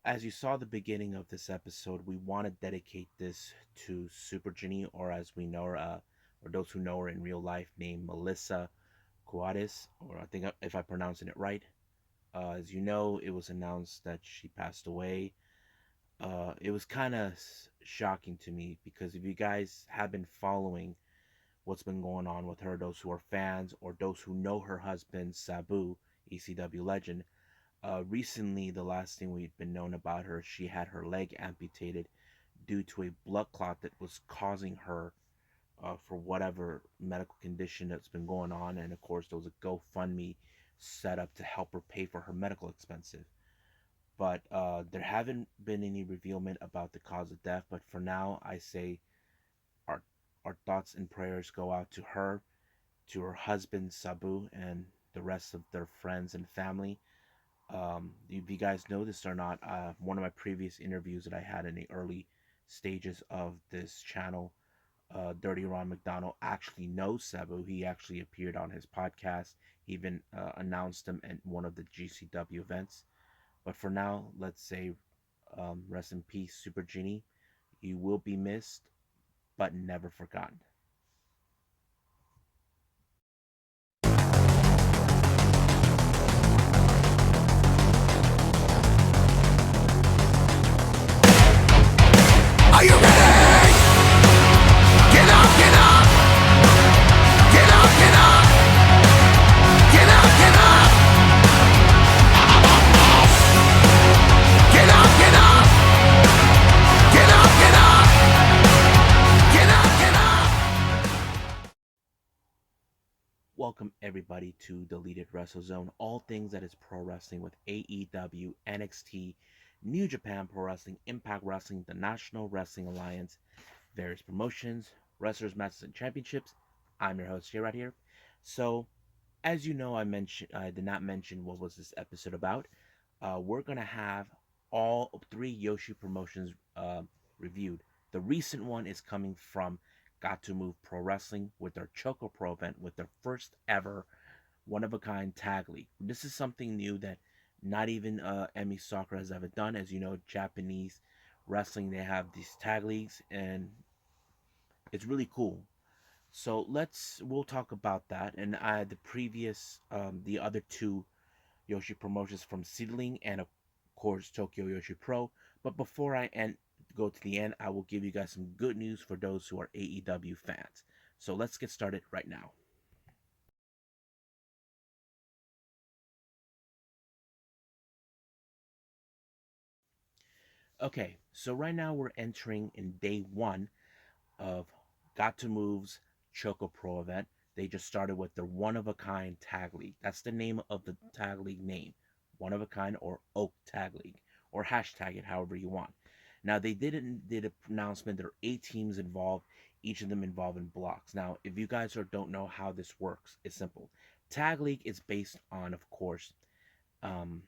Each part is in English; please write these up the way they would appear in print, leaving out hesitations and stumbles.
As you saw the beginning of this episode, we want to dedicate this to Super Ginny, or as we know her, or those who know her in real life, named Melissa Cuades, or I think if I'm pronouncing it right. As you know, it was announced that she passed away. It was kind of shocking to me because if you guys have been following what's been going on with her, those who are fans or those who know her husband, Sabu, ECW legend, recently, the last thing we'd been known about her, she had her leg amputated due to a blood clot that was causing her for whatever medical condition that's been going on. And of course, there was a GoFundMe set up to help her pay for her medical expenses. But there haven't been any revealment about the cause of death. But for now, I say our our thoughts and prayers go out to her husband Sabu, and the rest of their friends and family. If you guys know this or not, one of my previous interviews that I had in the early stages of this channel, Dirty Ron McDonald actually knows Sabu. He actually appeared on his podcast. He even announced him at one of the GCW events. But for now, let's say rest in peace, Super Genie. You will be missed, but never forgotten. Are you ready? Get up, get up! Get up, get up! Get up, get up! Get up, get up! Get up, get up! Get up, get up! Welcome everybody to Deleted Wrestle Zone. All things that is pro wrestling with AEW, NXT, New Japan Pro Wrestling, Impact Wrestling, the National Wrestling Alliance, various promotions, wrestlers, matches, and championships. I'm your host here right here. So, as you know, I did not mention what was this episode about. We're gonna have all three Yoshi promotions reviewed. The recent one is coming from Gatoh Move Pro Wrestling with their ChocoPro event with their first ever one of a kind tag league. This is something new that not even Emi Soccer has ever done. As you know, Japanese wrestling, they have these tag leagues, and it's really cool. So we'll talk about that, and the previous the other two Yoshi promotions from SEAdLINNG and of course Tokyo Yoshi Pro. But before I go to the end, I will give you guys some good news for those who are AEW fans. So let's get started right now. Okay, so right now we're entering in day one of Got to Move's ChocoPro event. They just started with their one of a kind tag league. That's the name of the tag league name. One of a kind or Oak Tag League. Or hashtag it however you want. Now they did an announcement. There are 8 teams involved, each of them involved in blocks. Now, if you guys don't know how this works, it's simple. Tag League is based on, of course, um,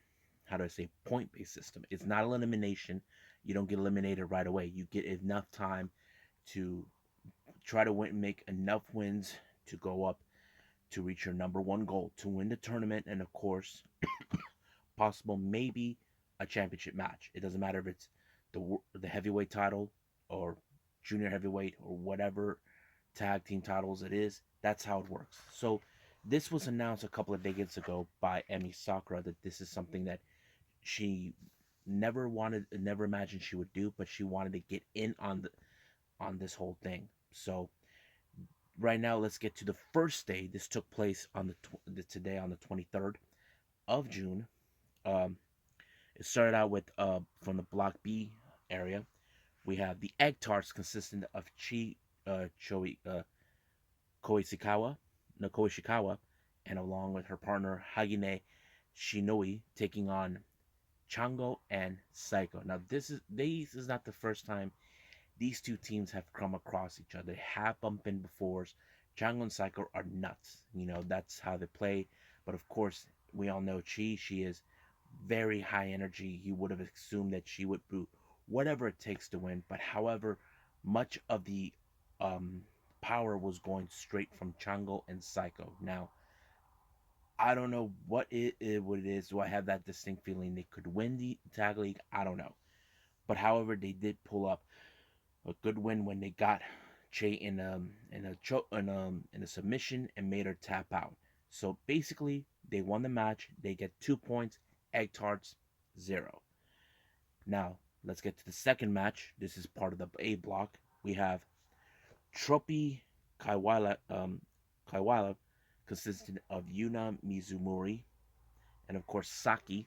how do I say, point based system. It's not elimination. You don't get eliminated right away. You get enough time to try to make enough wins to go up to reach your number one goal to win the tournament, and of course, possible maybe a championship match. It doesn't matter if it's the heavyweight title or junior heavyweight or whatever tag team titles it is. That's how it works. So this was announced a couple of decades ago by Emi Sakura that this is something that she never imagined she would do, but she wanted to get in on this whole thing. So right now, let's get to the first day. This took place on today on the 23rd of June. Um, it started out with from the Block B area. We have the egg tarts consisting of Choi Koishikawa, no Koishikawa, and along with her partner Hagine Shinoi taking on Chango and Psycho. Now this is not the first time these two teams have come across each other. They have bumped in before. Chango and Psycho are nuts. You know, that's how they play. But of course, we all know She is very high energy. You would have assumed that she would do whatever it takes to win. But however, much of the um, power was going straight from Chango and Psycho. Now, I don't know what it is. Do I have that distinct feeling they could win the tag league? I don't know. But however, they did pull up a good win when they got Che in a submission and made her tap out. So basically, they won the match. They get 2 points. Egg tarts 0. Now let's get to the second match. This is part of the A block. We have Tropi Kaiwala, consistent of Yuna Mizumori and of course Saki,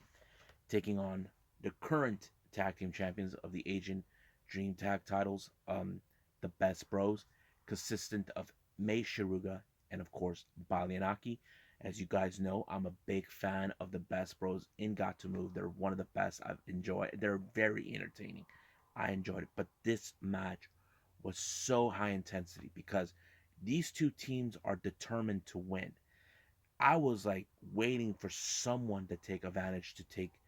taking on the current tag team champions of the Asian Dream Tag titles, the Best Bros, consistent of Mei Shiruga and of course Balianaki. As you guys know, I'm a big fan of the Best Bros in Got to Move. They're one of the best I've enjoyed. They're very entertaining. I enjoyed it, but this match was so high intensity because these two teams are determined to win. I was like waiting for someone to take advantage to take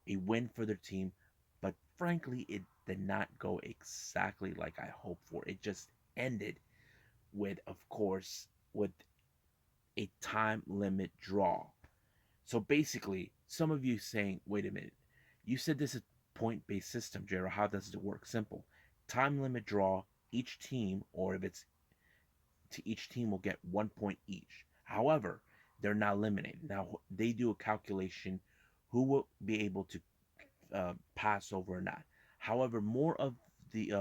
a win for their team, but frankly, it did not go exactly like I hoped for. It just ended with, of course, with a time limit draw. So basically, some of you saying, wait a minute, you said this is point based system, Jera. How does it work? Simple. Time limit draw, each team, or if it's to each team will get 1 point each. However, they're not eliminated. Now they do a calculation who will be able to pass over or not. However, more the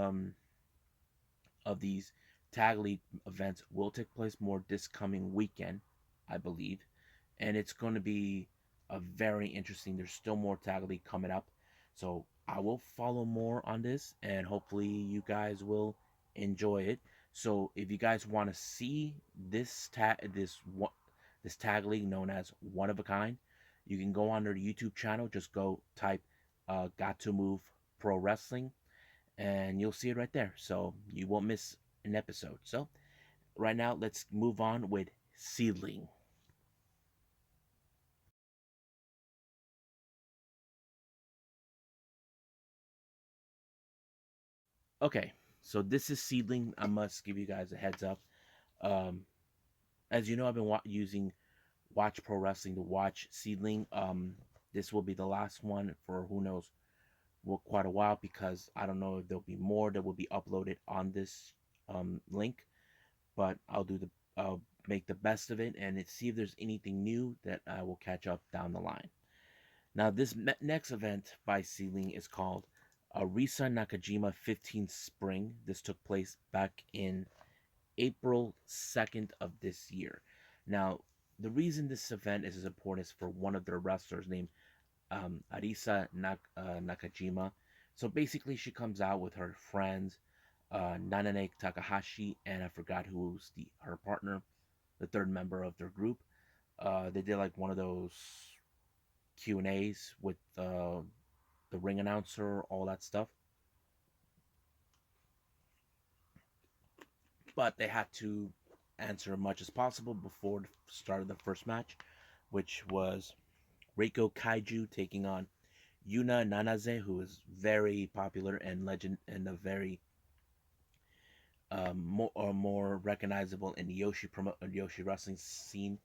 of these tag league events will take place more this coming weekend, I believe, and it's going to be a very interesting. There's still more tag league coming up, so I will follow more on this, and hopefully you guys will enjoy it. So if you guys want to see this tag league known as One of a Kind, you can go on their YouTube channel. Just go type Gatoh Move Pro Wrestling, and you'll see it right there. So you won't miss an episode. So right now, let's move on with SEAdLINNG. Okay, so this is SEAdLINNG. I must give you guys a heads up. Um, as you know, I've been using Watch Pro Wrestling to watch SEAdLINNG. This will be the last one for who knows well, quite a while because I don't know if there'll be more that will be uploaded on this link, but I'll make the best of it and see if there's anything new that I will catch up down the line. Now, this next event by SEAdLINNG is called Arisa Nakajima 15 Spring. This took place back in April 2nd of this year. Now, the reason this event is as important is for one of their wrestlers named Nakajima. So basically, she comes out with her friends, Nanane Takahashi, and I forgot who's her partner, the third member of their group. They did like one of those Q&As with the ring announcer, all that stuff. But they had to answer as much as possible before the start of the first match, which was Reiko Kaiju taking on Yuna Nanaze, who is very popular and legend and a very more recognizable in the Yoshi wrestling scene.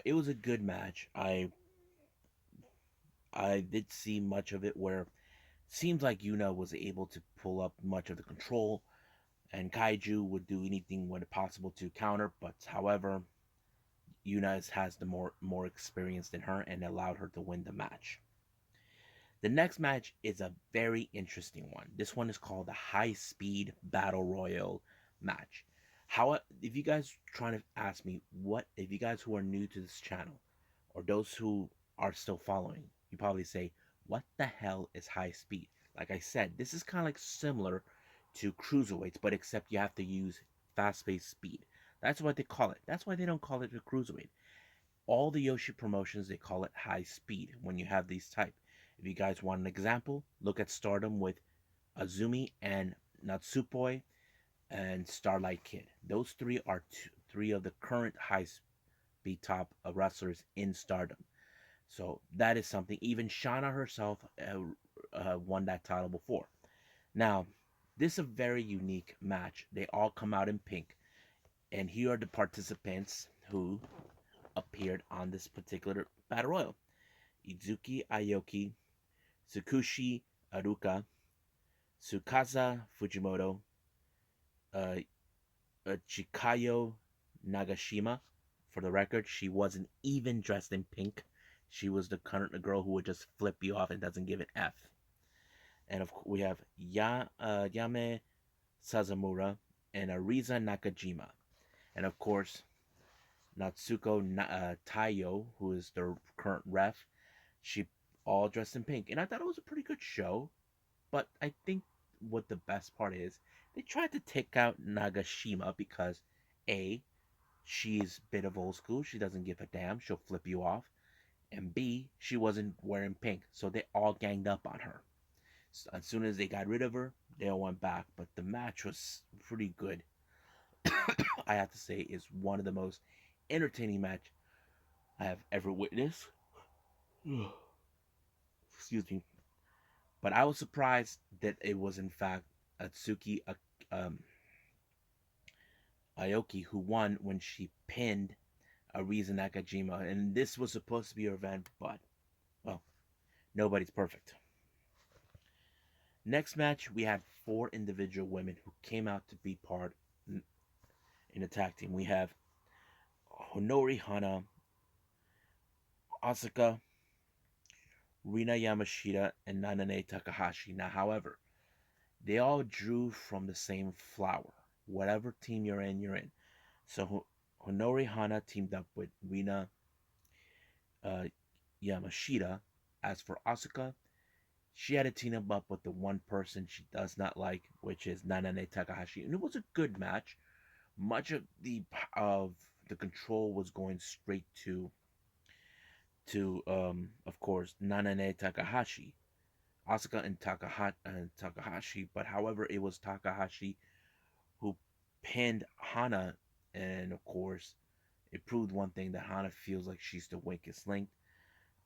It was a good match. I did see much of it where it seems like Yuna was able to pull up much of the control, and Kaiju would do anything when possible to counter. But however, Yuna has the more experience than her and allowed her to win the match. The next match is a very interesting one. This one is called the High Speed Battle Royal match. How if you guys trying to ask me what if you guys who are new to this channel or those who are still following, you probably say, "What the hell is high speed?" Like I said, this is kind of like similar to cruiserweights, but except you have to use fast-paced speed. That's what they call it. That's why they don't call it a cruiserweight. All the Yoshi promotions, they call it high speed when you have these type. If you guys want an example, look at Stardom with Azumi and Natsupoi and Starlight Kid. Those three are three of the current high speed top wrestlers in Stardom. So that is something. Even Shana herself won that title before. Now, this is a very unique match. They all come out in pink. And here are the participants who appeared on this particular battle royal. Izuki Aoki, Tsukushi Aruka, Tsukasa Fujimoto, uh, Chikayo Nagashima. For the record, she wasn't even dressed in pink. She was the kind of girl who would just flip you off and doesn't give an F. And of course, we have Yame Sazamura and Arisa Nakajima. And of course, Natsuko Taiyo, who is the current ref, she all dressed in pink. And I thought it was a pretty good show. But I think what the best part is, they tried to take out Nagashima because A, she's a bit of old school. She doesn't give a damn. She'll flip you off. And B, she wasn't wearing pink. So they all ganged up on her. So as soon as they got rid of her, they all went back. But the match was pretty good. I have to say, is one of the most entertaining match I have ever witnessed. Excuse me. But I was surprised that it was in fact Atsuki um, Aoki who won when she pinned Arisa Nakajima. And this was supposed to be her event, but, well, nobody's perfect. Next match, we had four individual women who came out to be part in the tag team. We have Honori Hana, Asuka, Rina Yamashita, and Nanane Takahashi. Now, however, they all drew from the same flower. Whatever team you're in, you're in. So Honori Hana teamed up with Rina uh, Yamashita. As for Asuka, she had to team up with the one person she does not like, which is Nanane Takahashi, and it was a good match. Much of the control was going straight to of course Nanane Takahashi, Asuka and Takahashi. But however, it was Takahashi who pinned Hana, and of course, it proved one thing that Hana feels like she's the weakest link.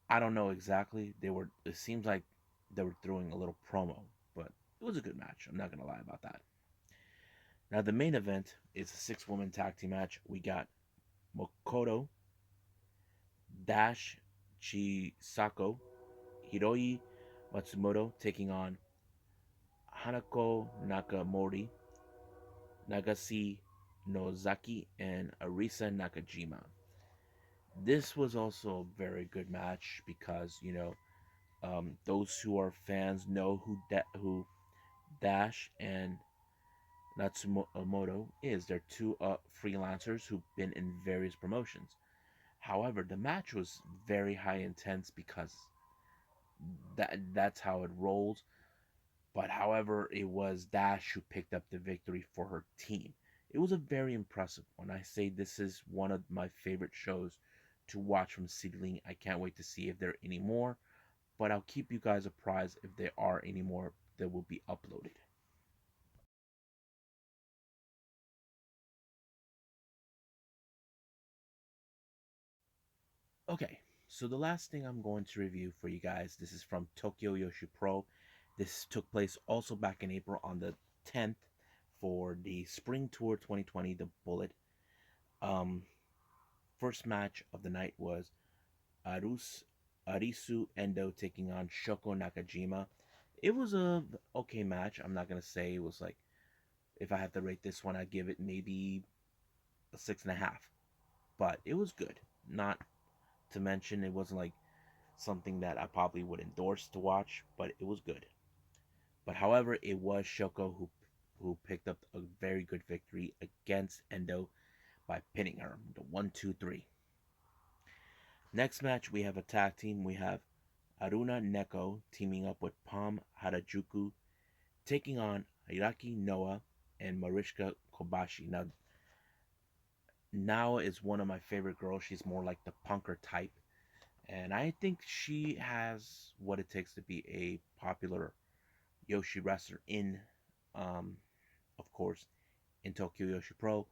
I don't know exactly. They were. It seems like they were throwing a little promo, but it was a good match. I'm not gonna lie about that. Now the main event is a six-woman tag team match. We got Mokoto, Dash, Chisako, Hiroi Matsumoto taking on Hanako Nakamori, Nagase Nozaki, and Arisa Nakajima. This was also a very good match because those who are fans know who Dash and Natsumoto is. They're two freelancers who've been in various promotions. However, the match was very high intense because that's how it rolls. But however, it was Dash who picked up the victory for her team. It was a very impressive one. I say this is one of my favorite shows to watch from SEAdLINNNG. I can't wait to see if there are any more, but I'll keep you guys apprised if there are any more that will be uploaded. Okay, so the last thing I'm going to review for you guys, this is from Tokyo Joshi Pro. This took place also back in April on the 10th for the Spring Tour 2020, the Bullet. Um, First match of the night was Arisu Endo taking on Shoko Nakajima. It was a okay match. I'm not gonna say it was like, if I have to rate this one, I'd give it maybe a 6.5. But it was good. Not to mention it wasn't like something that I probably would endorse to watch, but it was good. But however, it was Shoko who picked up a very good victory against Endo by pinning her. The 1, 2, 3. Next match, we have a tag team. We have Aruna Neko teaming up with Pam Harajuku, taking on Hiraki Noah and Mariska Kobashi. Now is one of my favorite girls. She's more like the punker type, and I think she has what it takes to be a popular Joshi wrestler in, um, of course, in Tokyo Joshi Pro.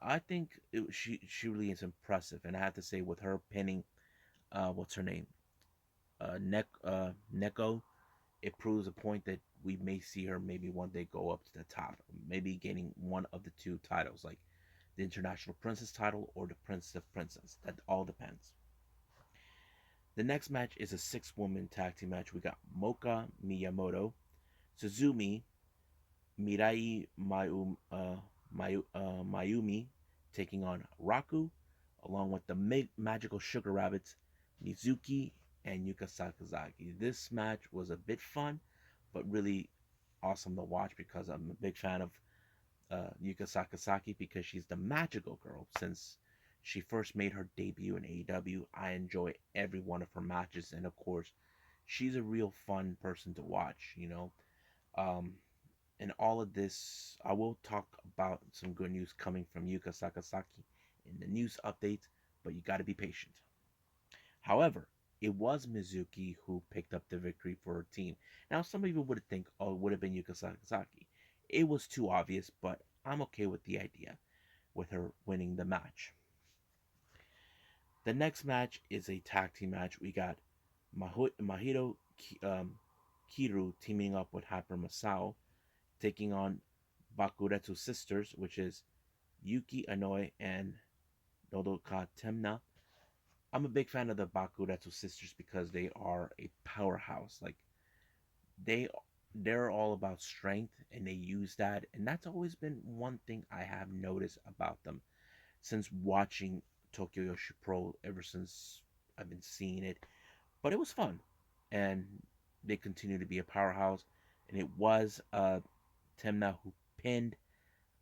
I think she really is impressive, and I have to say with her pinning, what's her name, Neko, it proves a point that we may see her maybe one day go up to the top, maybe gaining one of the two titles, like the International Princess title or the Princess of Princess. That all depends. The next match is a 6-woman tag team match. We got Moka Miyamoto, Suzumi, Mirai Mayumi taking on Raku, along with the magical Sugar Rabbits, Mizuki and Yuka Sakazaki. This match was a bit fun, but really awesome to watch because I'm a big fan of Yuka Sakazaki because she's the magical girl. Since she first made her debut in AEW, I enjoy every one of her matches, and of course, she's a real fun person to watch. Um, in all of this, I will talk about some good news coming from Yuka Sakazaki in the news updates, but you got to be patient. However, it was Mizuki who picked up the victory for her team. Now, some people would think, oh, it would have been Yuka Sakazaki. It was too obvious, but I'm okay with the idea with her winning the match. The next match is a tag team match. We got Mahito Kiru teaming up with Hyper Masao, taking on Bakuretsu Sisters, which is Yuki Inoue and Nodoka Temna. I'm a big fan of the Bakuretsu Sisters because they are a powerhouse. Like they they're all about strength and they use that, and that's always been one thing I have noticed about them since watching Tokyo Yoshi Pro ever since I've been seeing it. But it was fun, and they continue to be a powerhouse. And it was Temna who pinned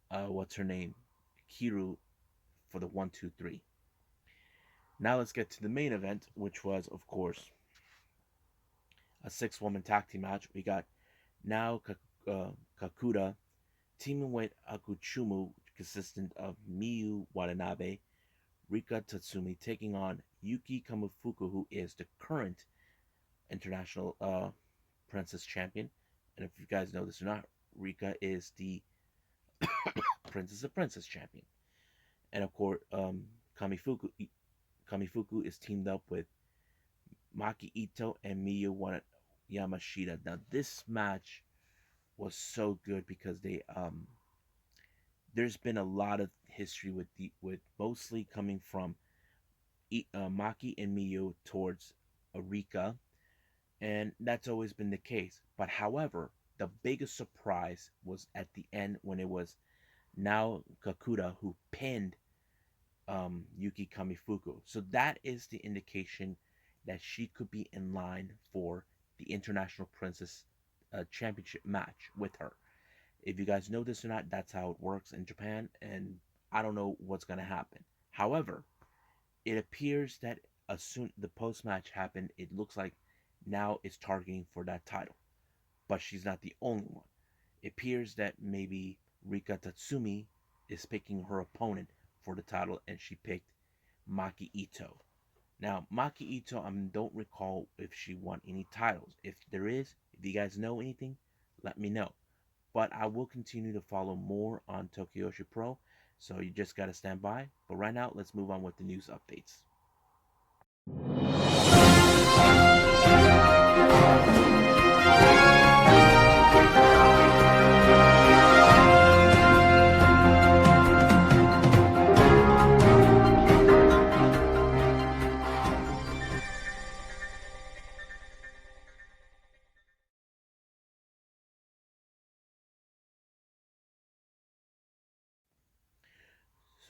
what's her name, Kiru, for the 1, 2, 3. Now let's get to the main event, which was of course a 6-woman tag team match. We got Nao Kakuda teaming with Akuchumu, consistent of Miyu Watanabe, Rika Tatsumi taking on Yuki Kamifuku, who is the current international princess champion. And if you guys know this or not, Rika is the princess of princess champion. And of course, Kamifuku is teamed up with Maki Ito and Miyu Yamashita. Now this match was so good because there's been a lot of history with mostly coming from Maki and Miyu towards Arika, and that's always been the case. But however, the biggest surprise was at the end when it was Nao Kakuda who pinned Yuki Kamifuku. So that is the indication that she could be in line for the International Princess Championship match with her. If you guys know this or not, that's how it works in Japan, and I don't know what's going to happen. However, it appears that as soon the post match happened, it looks like now is targeting for that title. But she's not the only one. It appears that maybe Rika Tatsumi is picking her opponent for the title, and she picked Maki Ito. Now, Maki Ito, I don't recall if she won any titles. If there is, if you guys know anything, let me know. But I will continue to follow more on Tokyo Yoshi Pro, so you just gotta stand by. But right now, let's move on with the news updates.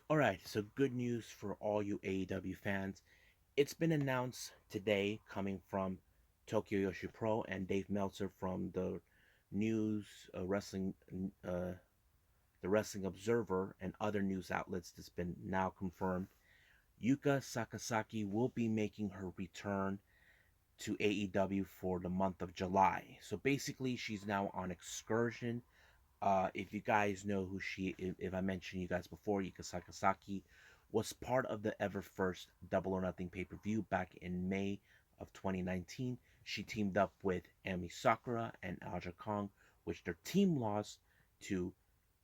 Alright, so good news for all you AEW fans. It's been announced today, coming from Tokyo Yoshi Pro and Dave Meltzer from the news uh, the Wrestling Observer and other news outlets. That's been now confirmed. Yuka Sakazaki will be making her return to AEW for the month of July. So basically, she's now on excursion. If you guys know who she, if I mentioned you guys before, Yuka Sakazaki was part of the ever first Double or Nothing pay per view back in May of 2019. She teamed up with Ami Sakura and Aja Kong, which their team lost to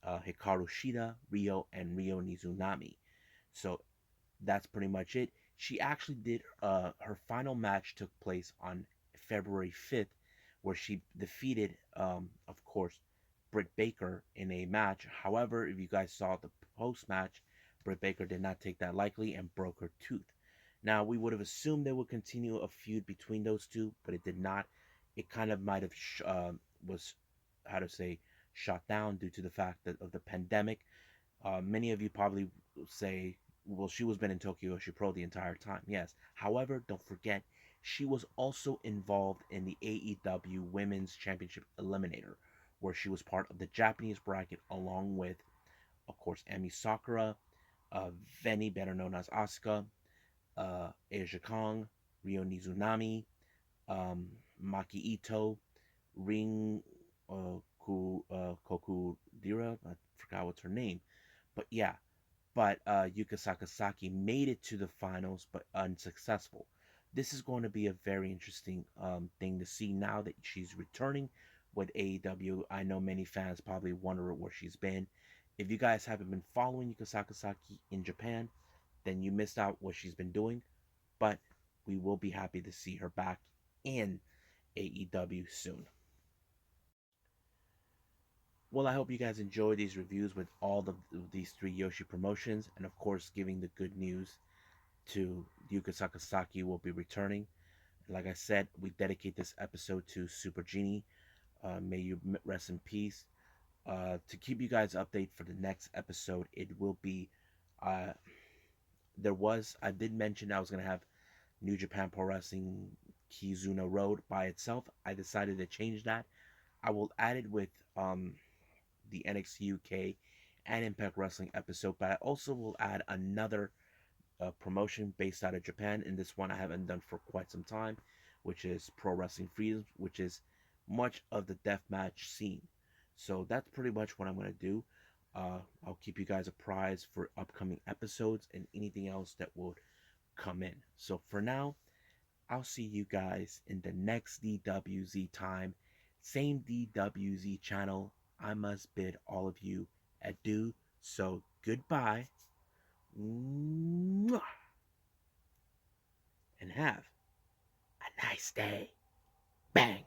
Hikaru Shida, Ryo, and Ryo Mizunami. So that's pretty much it. She actually did her final match took place on February 5th, where she defeated, of course, Britt Baker in a match. However, if you guys saw the post match, Britt Baker did not take that lightly and broke her tooth. Now, we would have assumed there would continue a feud between those two, but it did not. It kind of might have was, how to say, shot down due to the fact that of the pandemic. Many of you probably say, well, she was been in Tokyo Joshi Pro the entire time. Yes. However, don't forget, she was also involved in the AEW Women's Championship Eliminator, where she was part of the Japanese bracket along with, of course, Ami Sakura, Veni, better known as Asuka, Asia Kong, Ryo Mizunami, Maki Ito, Ring Kokudira. I forgot what's her name. But yeah, but Yuka Sakazaki made it to the finals, but unsuccessful. This is going to be a very interesting thing to see now that she's returning with AEW. I know many fans probably wonder where she's been. If you guys haven't been following Yuka Sakazaki in Japan, then you missed out what she's been doing. But we will be happy to see her back in AEW soon. Well, I hope you guys enjoy these reviews with all of these three Yoshi promotions, and of course, giving the good news to Yuka Sakazaki will be returning. Like I said, we dedicate this episode to Super Genie. May you rest in peace. To keep you guys updated for the next episode, it will be. Uh, I did mention I was gonna have New Japan Pro Wrestling Kizuna Road by itself. I decided to change that. I will add it with the NXT UK and Impact Wrestling episode, but I also will add another promotion based out of Japan. And this one I haven't done for quite some time, which is Pro Wrestling Freedom, which is much of the deathmatch scene. So that's pretty much what I'm going to do. I'll keep you guys apprised for upcoming episodes and anything else that will come in. So for now, I'll see you guys in the next DWZ time. Same DWZ channel. I must bid all of you adieu. So goodbye. And have a nice day. Bang.